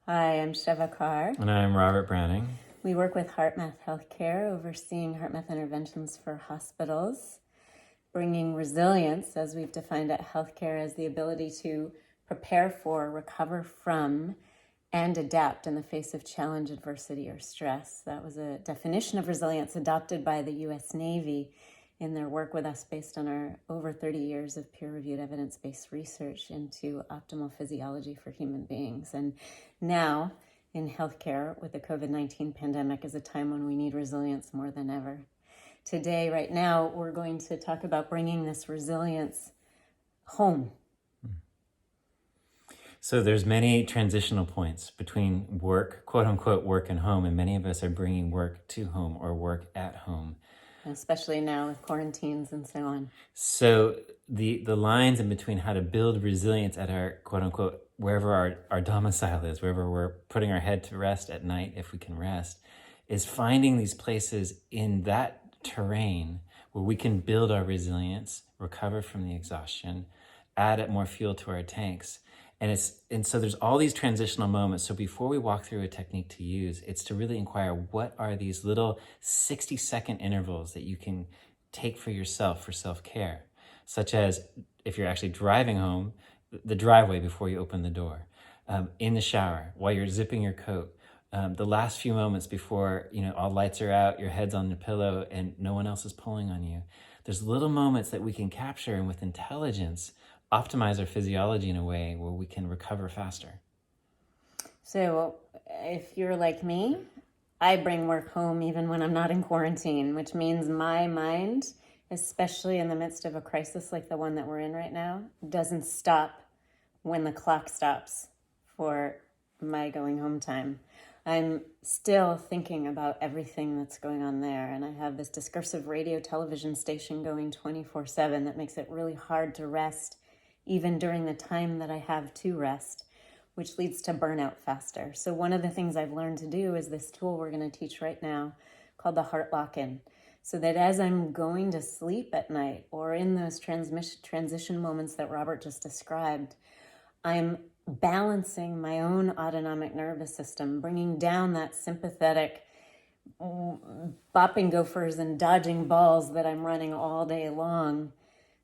Hi, I'm Sheva Carr. And I'm Robert Browning. We work with HeartMath Healthcare, overseeing HeartMath interventions for hospitals, bringing resilience, as we've defined at healthcare, as the ability to prepare for, recover from, and adapt in the face of challenge, adversity, or stress. That was a definition of resilience adopted by the U.S. Navy in their work with us based on our over 30 years of peer-reviewed evidence-based research into optimal physiology for human beings. And now, in healthcare, with the COVID-19 pandemic, is a time when we need resilience more than ever. Today, right now, we're going to talk about bringing this resilience home. So there's many transitional points between work, quote unquote, work and home, and many of us are bringing work to home or work at home. Especially now with quarantines and so on. So the lines in between how to build resilience at our, quote unquote, wherever our domicile is, wherever we're putting our head to rest at night, if we can rest, is finding these places in that terrain where we can build our resilience, recover from the exhaustion, add more fuel to our tanks. And so there's all these transitional moments. So before we walk through a technique to use, it's to really inquire, what are these little 60-second intervals that you can take for yourself for self-care? Such as if you're actually driving home, the driveway before you open the door, in the shower, while you're zipping your coat, the last few moments before, all lights are out, your head's on the pillow and no one else is pulling on you. There's little moments that we can capture and with intelligence optimize our physiology in a way where we can recover faster. So if you're like me, I bring work home even when I'm not in quarantine, which means my mind, especially in the midst of a crisis like the one that we're in right now, doesn't stop when the clock stops for my going home time. I'm still thinking about everything that's going on there, and I have this discursive radio television station going 24/7 that makes it really hard to rest even during the time that I have to rest, which leads to burnout faster. So one of the things I've learned to do is this tool we're going to teach right now called the Heart Lock-In, so that as I'm going to sleep at night or in those transition moments that Robert just described, I'm balancing my own autonomic nervous system, bringing down that sympathetic bopping gophers and dodging balls that I'm running all day long,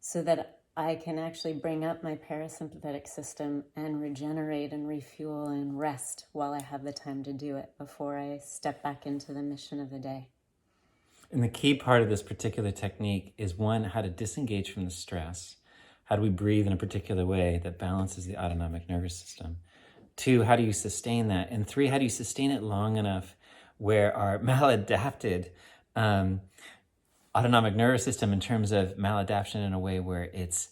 so that I can actually bring up my parasympathetic system and regenerate and refuel and rest while I have the time to do it before I step back into the mission of the day. And the key part of this particular technique is, one, how to disengage from the stress. How do we breathe in a particular way that balances the autonomic nervous system? Two, how do you sustain that? And three, how do you sustain it long enough where our maladapted autonomic nervous system, in terms of maladaptation in a way where it's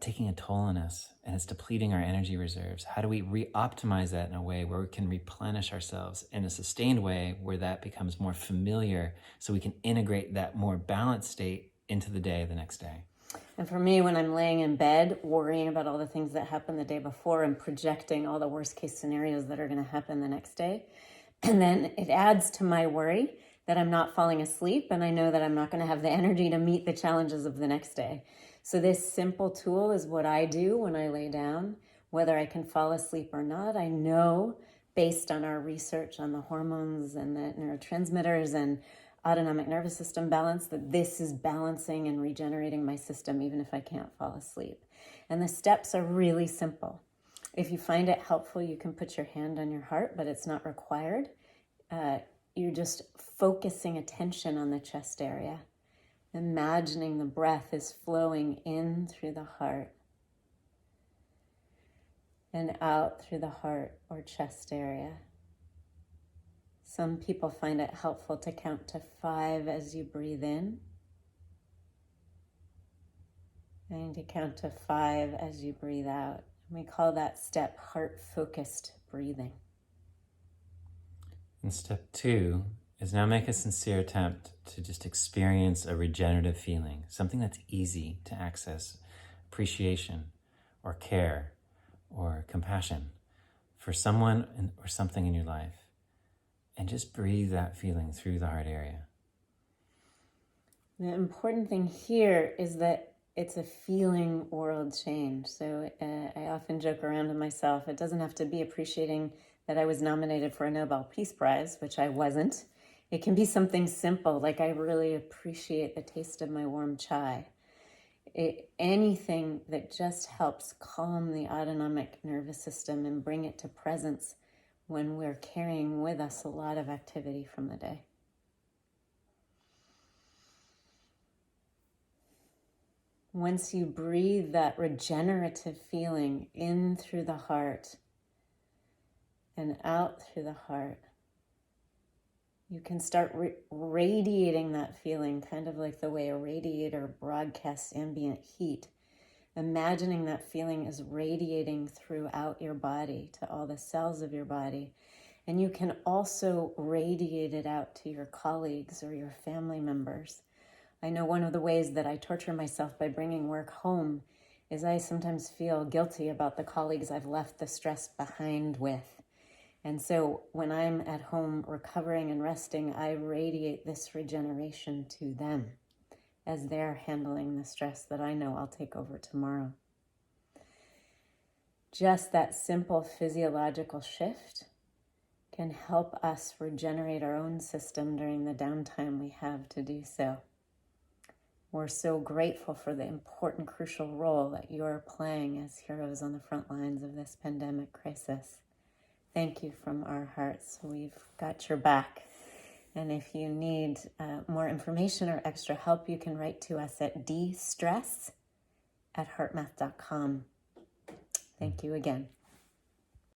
taking a toll on us and it's depleting our energy reserves, how do we re-optimize that in a way where we can replenish ourselves in a sustained way where that becomes more familiar, so we can integrate that more balanced state into the day the next day? And for me, when I'm laying in bed, worrying about all the things that happened the day before and projecting all the worst case scenarios that are going to happen the next day, and then it adds to my worry that I'm not falling asleep, and I know that I'm not going to have the energy to meet the challenges of the next day. So this simple tool is what I do when I lay down, whether I can fall asleep or not. I know, based on our research on the hormones and the neurotransmitters and autonomic nervous system balance, that this is balancing and regenerating my system even if I can't fall asleep. And the steps are really simple. If you find it helpful, you can put your hand on your heart, but it's not required. You're just focusing attention on the chest area, imagining the breath is flowing in through the heart and out through the heart or chest area. Some people find it helpful to count to 5 as you breathe in, and to count to 5 as you breathe out. We call that step heart-focused breathing. And step 2 is now make a sincere attempt to just experience a regenerative feeling, something that's easy to access, appreciation or care or compassion for someone or something in your life. And just breathe that feeling through the heart area. The important thing here is that it's a feeling world change. So I often joke around to myself, it doesn't have to be appreciating that I was nominated for a Nobel Peace Prize, which I wasn't. It can be something simple, like I really appreciate the taste of my warm chai. Anything that just helps calm the autonomic nervous system and bring it to presence when we're carrying with us a lot of activity from the day. Once you breathe that regenerative feeling in through the heart and out through the heart, you can start radiating that feeling, kind of like the way a radiator broadcasts ambient heat. Imagining that feeling is radiating throughout your body to all the cells of your body. And you can also radiate it out to your colleagues or your family members. I know one of the ways that I torture myself by bringing work home is I sometimes feel guilty about the colleagues I've left the stress behind with. And so when I'm at home recovering and resting, I radiate this regeneration to them as they're handling the stress that I know I'll take over tomorrow. Just that simple physiological shift can help us regenerate our own system during the downtime we have to do so. We're so grateful for the important, crucial role that you're playing as heroes on the front lines of this pandemic crisis. Thank you from our hearts. We've got your back. And if you need more information or extra help, you can write to us at dstress@heartmath.com. Thank you again.